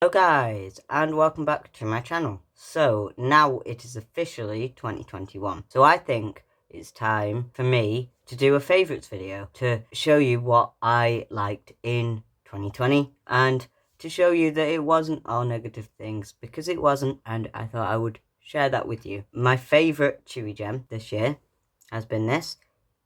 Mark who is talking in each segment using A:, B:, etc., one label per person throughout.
A: Hello guys, and welcome back to my channel. So now it is officially 2021. So I think it's time for me to do a favourites video to show you what I liked in 2020 and to show you that it wasn't all negative things, because it wasn't, and I thought I would share that with you. My favourite chewy gem this year has been this.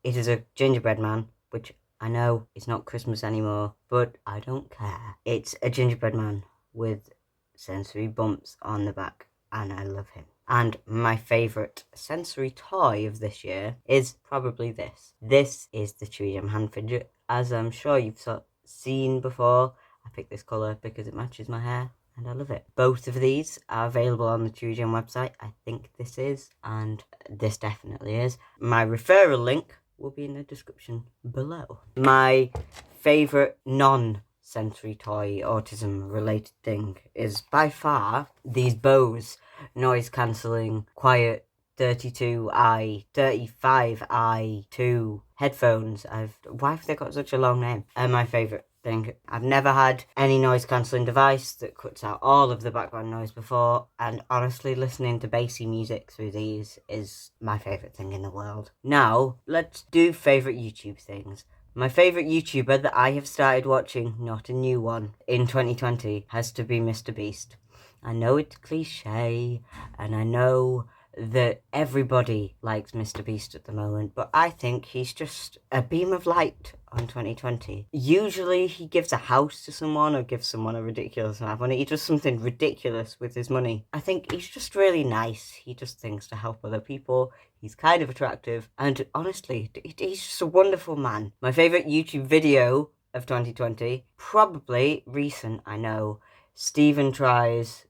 A: It is a gingerbread man, which I know it's not Christmas anymore, but I don't care. It's a gingerbread man with sensory bumps on the back, and I love him. And my favourite sensory toy of this year is probably this. This is the Chewy Gem hand fidget. As I'm sure you've seen before, I picked this colour because it matches my hair and I love it. Both of these are available on the Chewy Gem website. I think this is, and this definitely is. My referral link will be in the description below. My favourite non-sensory toy autism related thing is by far these Bose noise cancelling quiet 32i 35i2 headphones. Why have they got such a long name? My favourite thing. I've never had any noise cancelling device that cuts out all of the background noise before, and honestly listening to bassy music through these is my favourite thing in the world. Now let's do favourite YouTube things. My favourite YouTuber that I have started watching, not a new one, in 2020 has to be Mr. Beast. I know it's cliche, and I know that everybody likes Mr. Beast at the moment, but I think he's just a beam of light on 2020. Usually he gives a house to someone or gives someone a ridiculous amount of money. He does something ridiculous with his money. I think he's just really nice. He does things to help other people. He's kind of attractive, and honestly, he's just a wonderful man. My favourite YouTube video of 2020, probably recent, I know, Stephen Tries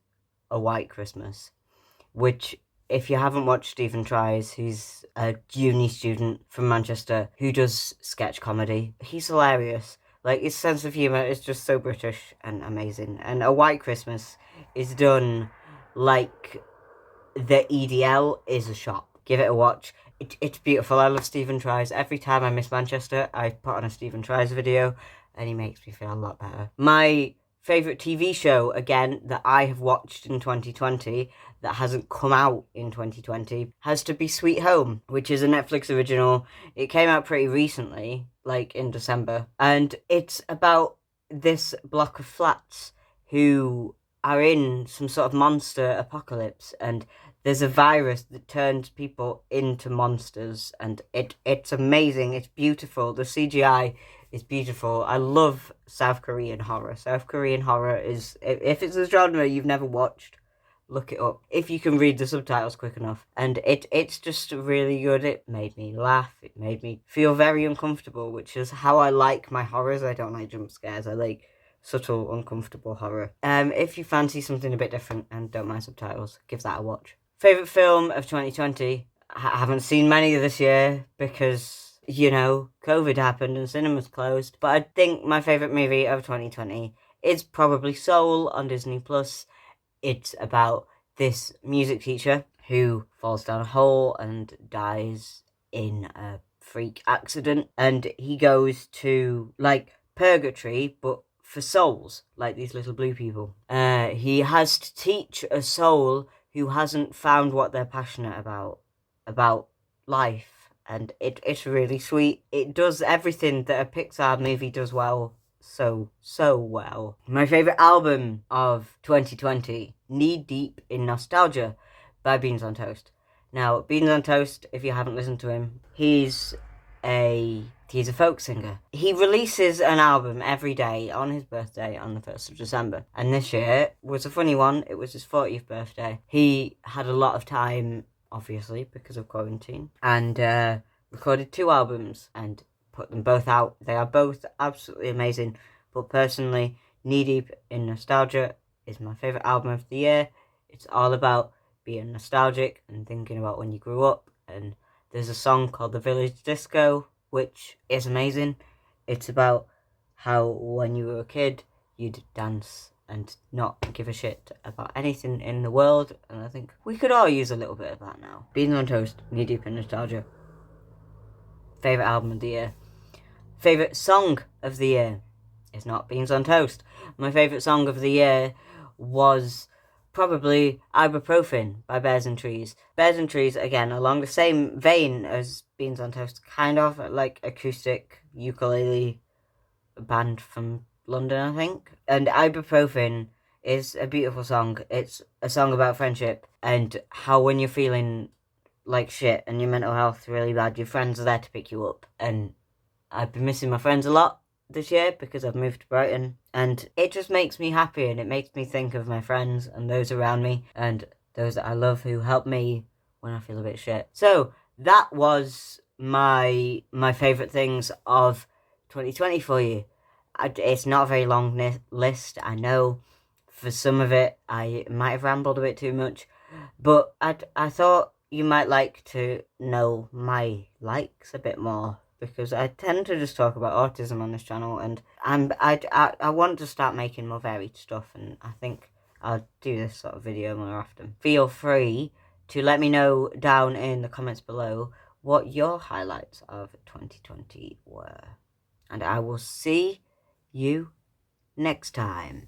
A: a White Christmas, which, if you haven't watched Stephen Tries, he's a uni student from Manchester who does sketch comedy. He's hilarious. Like, his sense of humour is just so British and amazing. And A White Christmas is done like the EDL is a shop. Give it a watch. It's beautiful. I love Stephen Tries. Every time I miss Manchester, I put on a Stephen Tries video, and he makes me feel a lot better. My favourite TV show, again, that I have watched in 2020 that hasn't come out in 2020 has to be Sweet Home, which is a Netflix original. It came out pretty recently, like in December, and it's about this block of flats who are in some sort of monster apocalypse, and there's a virus that turns people into monsters, and it's amazing. It's beautiful. The CGI is beautiful. I love South Korean horror. South Korean horror is, if it's a genre you've never watched, look it up if you can read the subtitles quick enough. And it's just really good. It made me laugh. It made me feel very uncomfortable, which is how I like my horrors. I don't like jump scares. I like subtle, uncomfortable horror. If you fancy something a bit different and don't mind subtitles, give that a watch. Favourite film of 2020? I haven't seen many this year because, you know, COVID happened and cinemas closed. But I think my favourite movie of 2020 is probably Soul on Disney+. It's about this music teacher who falls down a hole and dies in a freak accident. And he goes to, like, purgatory, but for souls, like these little blue people. He has to teach a soul who hasn't found what they're passionate about life, and it's really sweet. It does everything that a Pixar movie does well, so well. My favourite album of 2020, Knee Deep in Nostalgia by Beans on Toast. Now, Beans on Toast, if you haven't listened to him, he's a folk singer. He releases an album every day on his birthday on the 1st of December. And this year was a funny one. It was his 40th birthday. He had a lot of time, obviously, because of quarantine, and recorded 2 albums and put them both out. They are both absolutely amazing. But personally, Knee Deep in Nostalgia is my favourite album of the year. It's all about being nostalgic and thinking about when you grew up, and there's a song called The Village Disco, which is amazing. It's about how when you were a kid, you'd dance and not give a shit about anything in the world, and I think we could all use a little bit of that now. Beans on Toast, Knee Deep in Nostalgia. Favourite album of the year. Favourite song of the year is not Beans on Toast. My favourite song of the year was probably Ibuprofen by Bears and Trees. Bears and Trees, again, along the same vein as Beans on Toast, kind of like acoustic ukulele band from London, I think. And Ibuprofen is a beautiful song. It's a song about friendship and how when you're feeling like shit and your mental health really bad, your friends are there to pick you up. And I've been missing my friends a lot this year because I've moved to Brighton, and it just makes me happy, and it makes me think of my friends and those around me and those that I love who help me when I feel a bit shit. So that was my favourite things of 2020 for you. It's not a very long list, I know. For some of it, I might have rambled a bit too much, but I thought you might like to know my likes a bit more, because I tend to just talk about autism on this channel, and I want to start making more varied stuff, and I think I'll do this sort of video more often. Feel free to let me know down in the comments below what your highlights of 2020 were, and I will see you next time.